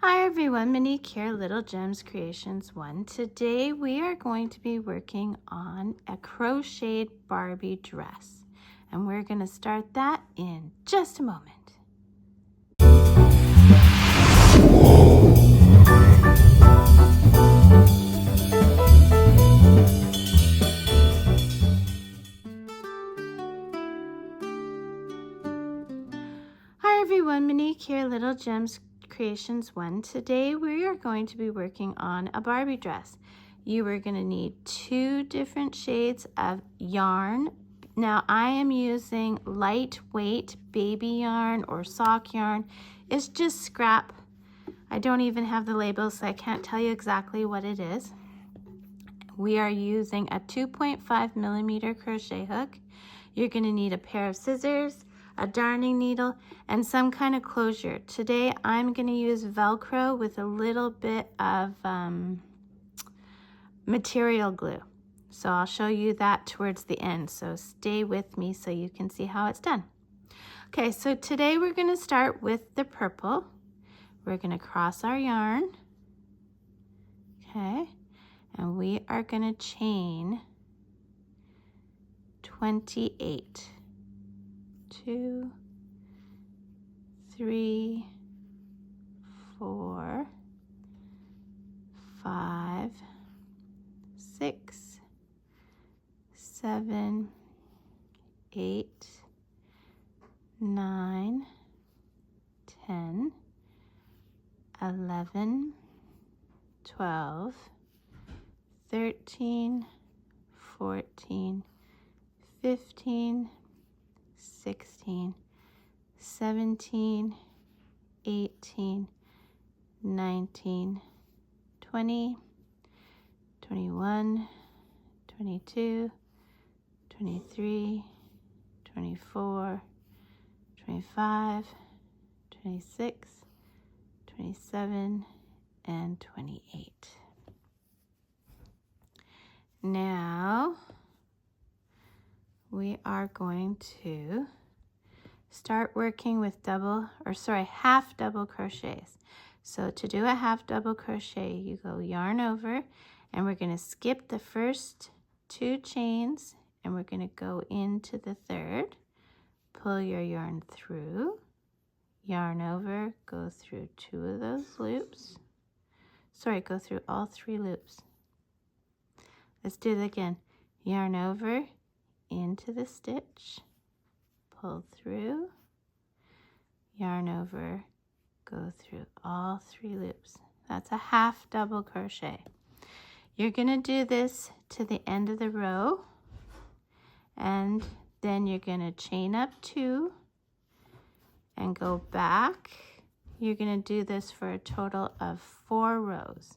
Hi everyone, Monique here, Little Gems Creations 1. Today we are going to be working on a crocheted Barbie dress. And we're going to start that in just a moment. Hi everyone, Monique here, Little Gems Creations 1. Today we are going to be working on a Barbie dress. You are going to need 2 different shades of yarn. Now I am using lightweight baby yarn or sock yarn. It's just scrap. I don't even have the labels, so I can't tell you exactly what it is. We are using a 2.5 millimeter crochet hook. You're going to need a pair of scissors, a darning needle, and some kind of closure. Today I'm going to use Velcro with a little bit of material glue. So I'll show you that towards the end. So stay with me so you can see how it's done. Okay, so today we're going to start with the purple. We're going to cross our yarn. Okay, and we are going to chain 28. 2, 3, 4, 5, 6, 7, 8, 9, 10, 11, 12, 13, 14, 15, 16, 17, 18, 19, 20, 21, 22, 23, 24, 25, 26, 27, and 28. Now we are going to start working with half double crochets. So to do a half double crochet, you go yarn over, and we're going to skip the first 2 chains, and we're going to go into the third. Pull your yarn through, yarn over, go through 2 of those loops. Go through all 3 loops. Let's do it again. Yarn over, into the stitch, pull through, yarn over, go through all 3 loops. That's a half double crochet. You're going to do this to the end of the row, and then you're going to chain up 2 and go back. You're going to do this for a total of 4 rows.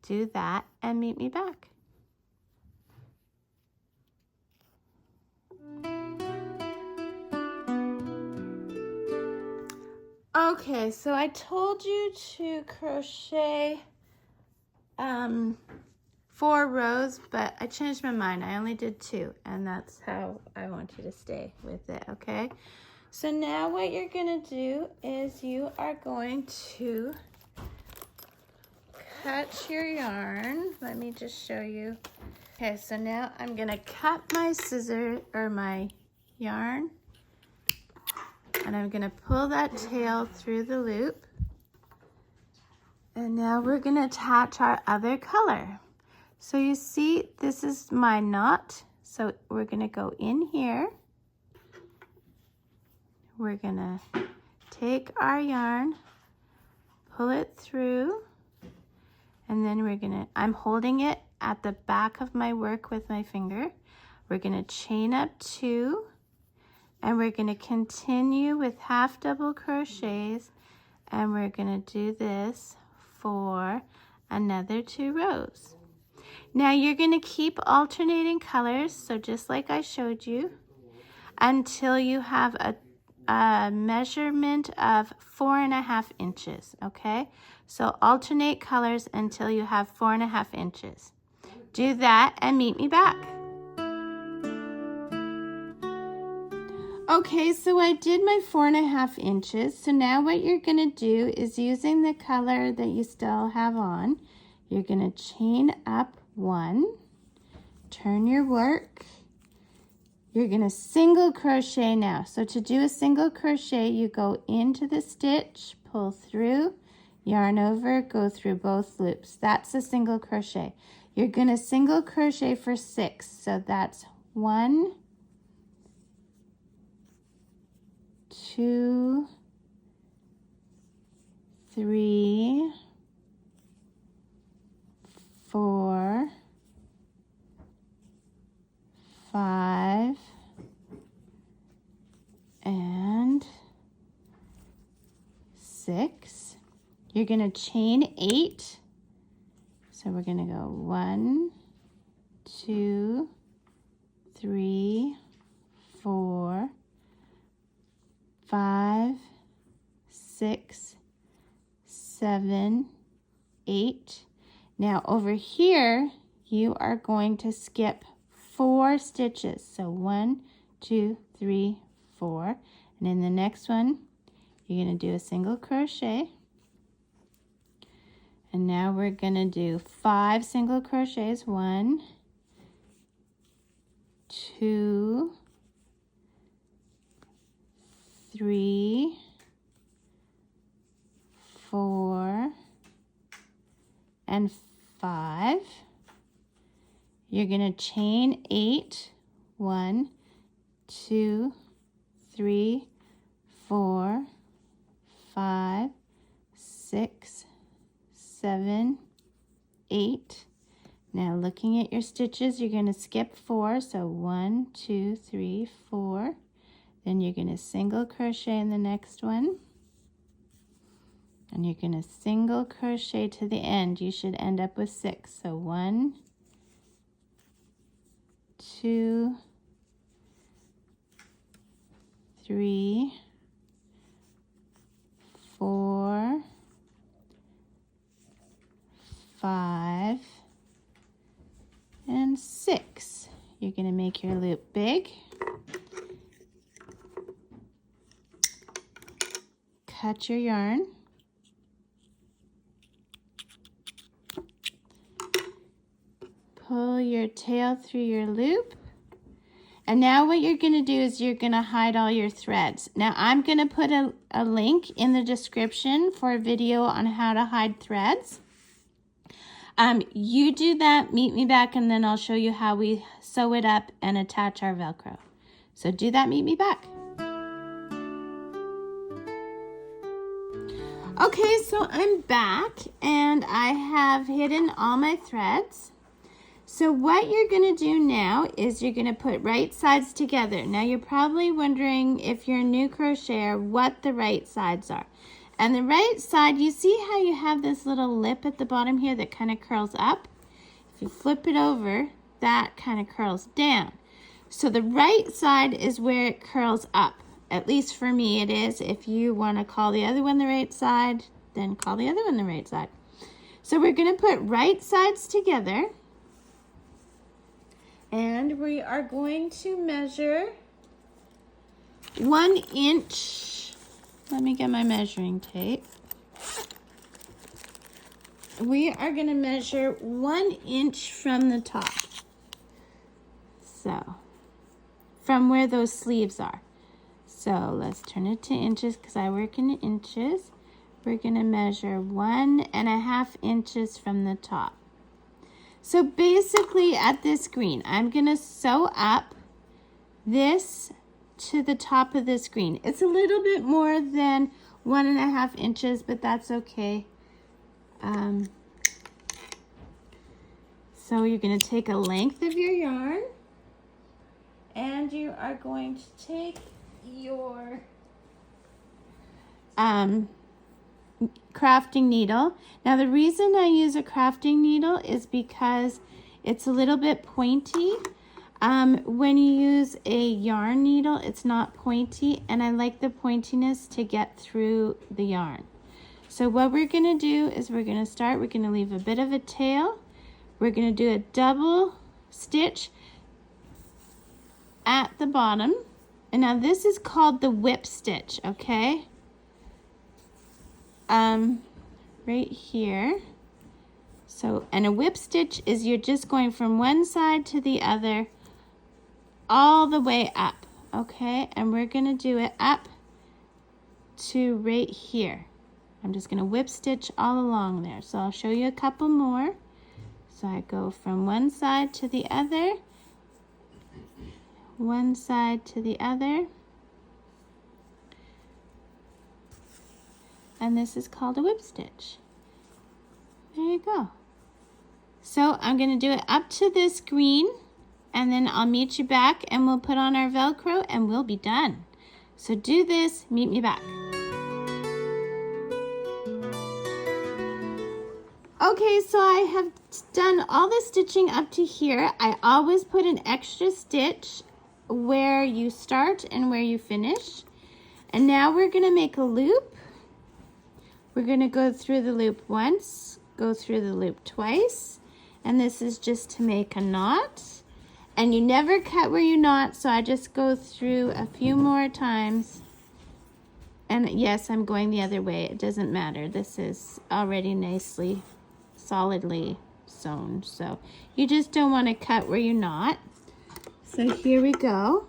Do that and meet me back. Okay, so I told you to crochet 4 rows, but I changed my mind. I only did 2, and that's how I want you to stay with it, okay? So now what you're going to do is you are going to cut your yarn. Let me just show you. Okay, so now I'm going to cut my my yarn. And I'm going to pull that tail through the loop. And now we're going to attach our other color. So you see, this is my knot. So we're going to go in here. We're going to take our yarn, pull it through, and then I'm holding it at the back of my work with my finger. We're going to chain up 2. And we're going to continue with half double crochets, and we're going to do this for another 2 rows. Now you're going to keep alternating colors, so just like I showed you, until you have a measurement of 4.5 inches, okay? So alternate colors until you have 4.5 inches. Do that and meet me back. Okay, so I did my 4.5 inches. So now what you're gonna do is, using the color that you still have on, you're gonna chain up 1, turn your work. You're gonna single crochet now. So to do a single crochet, you go into the stitch, pull through, yarn over, go through both loops. That's a single crochet. You're gonna single crochet for 6. So that's 1, 2, 3, 4, 5, and 6. You're going to chain 8. So we're going to go 1, 2, 3, 4, 5, 6, 7, 8. Now over here, you are going to skip 4 stitches. So 1, 2, 3, 4. And in the next one, you're going to do a single crochet. And now we're going to do 5 single crochets. 1, 2, 3, 4, and 5. You're going to chain 8. 1, 2, 3, 4, 5, 6, 7, 8. Now looking at your stitches, you're going to skip 4. So 1, 2, 3, 4. Then you're going to single crochet in the next one. And you're going to single crochet to the end. You should end up with 6. So 1, 2, 3, 4, 5, and 6. You're going to make your loop big. Cut your yarn. Pull your tail through your loop. And now what you're going to do is you're going to hide all your threads. Now I'm going to put a link in the description for a video on how to hide threads. You do that, meet me back, and then I'll show you how we sew it up and attach our Velcro. So do that, meet me back. Okay, so I'm back and I have hidden all my threads. So what you're going to do now is you're going to put right sides together. Now you're probably wondering, if you're a new crocheter, what the right sides are. And the right side, you see how you have this little lip at the bottom here that kind of curls up? If you flip it over, that kind of curls down. So the right side is where it curls up. At least for me it is. If you want to call the other one the right side, then call the other one the right side. So we're going to put right sides together. And we are going to measure 1 inch. Let me get my measuring tape. We are going to measure 1 inch from the top. So, from where those sleeves are. So let's turn it to inches because I work in inches. We're going to measure 1.5 inches from the top. So basically at this green, I'm going to sew up this to the top of this green. It's a little bit more than 1.5 inches, but that's okay. So you're going to take a length of your yarn and you are going to take your crafting needle. Now the reason I use a crafting needle is because it's a little bit pointy. When you use a yarn needle, it's not pointy, and I like the pointiness to get through the yarn. So what we're going to do is we're going to leave a bit of a tail. We're going to do a double stitch at the bottom, And now this is called the whip stitch, okay? Right here. So, and a whip stitch is you're just going from one side to the other all the way up, okay? And we're gonna do it up to right here. I'm just gonna whip stitch all along there. So I'll show you a couple more. So I go from one side to the other, one side to the other, and this is called a whip stitch. There you go. So I'm going to do it up to this green, and then I'll meet you back and we'll put on our Velcro and we'll be done. So do this, meet me back. Okay, so I have done all the stitching up to here. I always put an extra stitch where you start and where you finish. And now we're going to make a loop. We're going to go through the loop once, go through the loop twice, and this is just to make a knot. And you never cut where you knot, so I just go through a few more times. And yes, I'm going the other way. It doesn't matter. This is already nicely, solidly sewn. So you just don't want to cut where you knot. So here we go.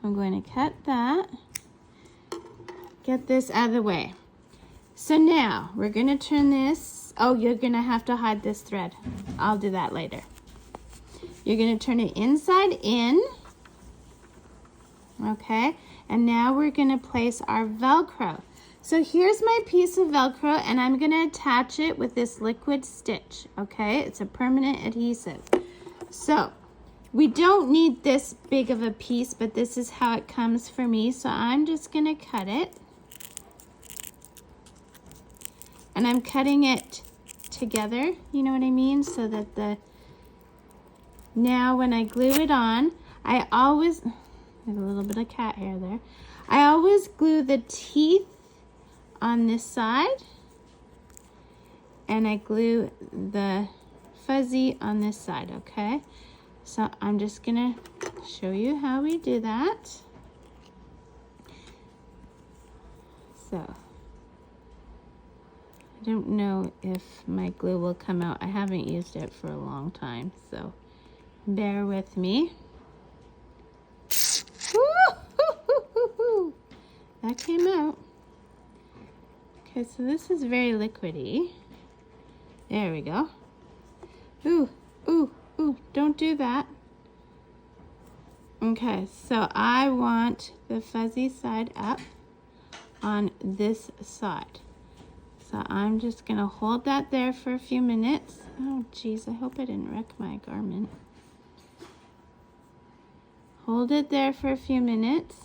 I'm going to cut that. Get this out of the way. So now we're going to turn this. Oh, you're going to have to hide this thread. I'll do that later. You're going to turn it inside in. Okay. And now we're going to place our Velcro. So here's my piece of Velcro, and I'm going to attach it with this liquid stitch. Okay. It's a permanent adhesive. So we don't need this big of a piece, but this is how it comes for me. So I'm just going to cut it. And I'm cutting it together, you know what I mean? So that now when I glue it on, I always, there's a little bit of cat hair there. I always glue the teeth on this side, and I glue the fuzzy on this side, okay? So I'm just gonna show you how we do that. So I don't know if my glue will come out. I haven't used it for a long time, so bear with me. That came out. Okay, so this is very liquidy. There we go. Ooh, ooh, ooh, don't do that. Okay, so I want the fuzzy side up on this side. So I'm just gonna hold that there for a few minutes. Oh geez, I hope I didn't wreck my garment. Hold it there for a few minutes.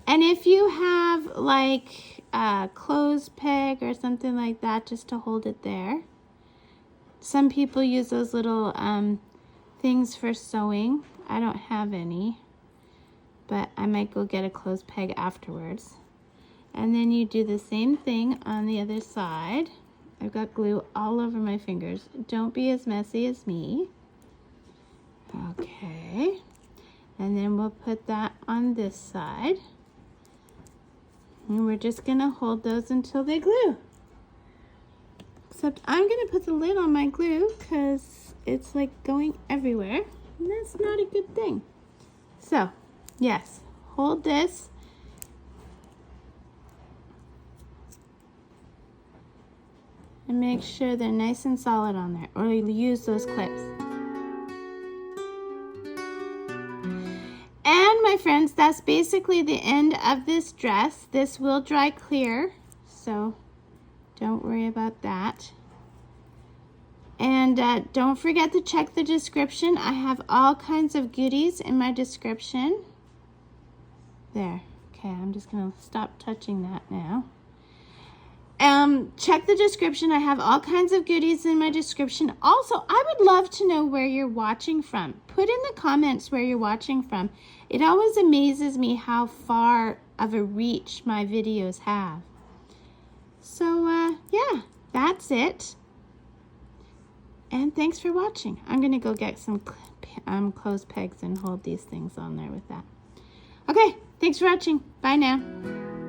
And if you have like a clothes peg or something like that, just to hold it there. Some people use those little things for sewing. I don't have any, but I might go get a clothes peg afterwards. And then you do the same thing on the other side. I've got glue all over my fingers. Don't be as messy as me. Okay. And then we'll put that on this side. And we're just gonna hold those until they glue. Except I'm gonna put the lid on my glue because it's like going everywhere. And that's not a good thing. So, yes, hold this. And make sure they're nice and solid on there, or you'll use those clips. And my friends, that's basically the end of this dress. This will dry clear, so don't worry about that. And don't forget to check the description. I have all kinds of goodies in my description. There. Okay, I'm just gonna stop touching that now. Check the description. I have all kinds of goodies in my description. Also, I would love to know where you're watching from. Put in the comments where you're watching from. It always amazes me how far of a reach my videos have. So, yeah, that's it. And thanks for watching. I'm going to go get some close pegs and hold these things on there with that. Okay, thanks for watching. Bye now.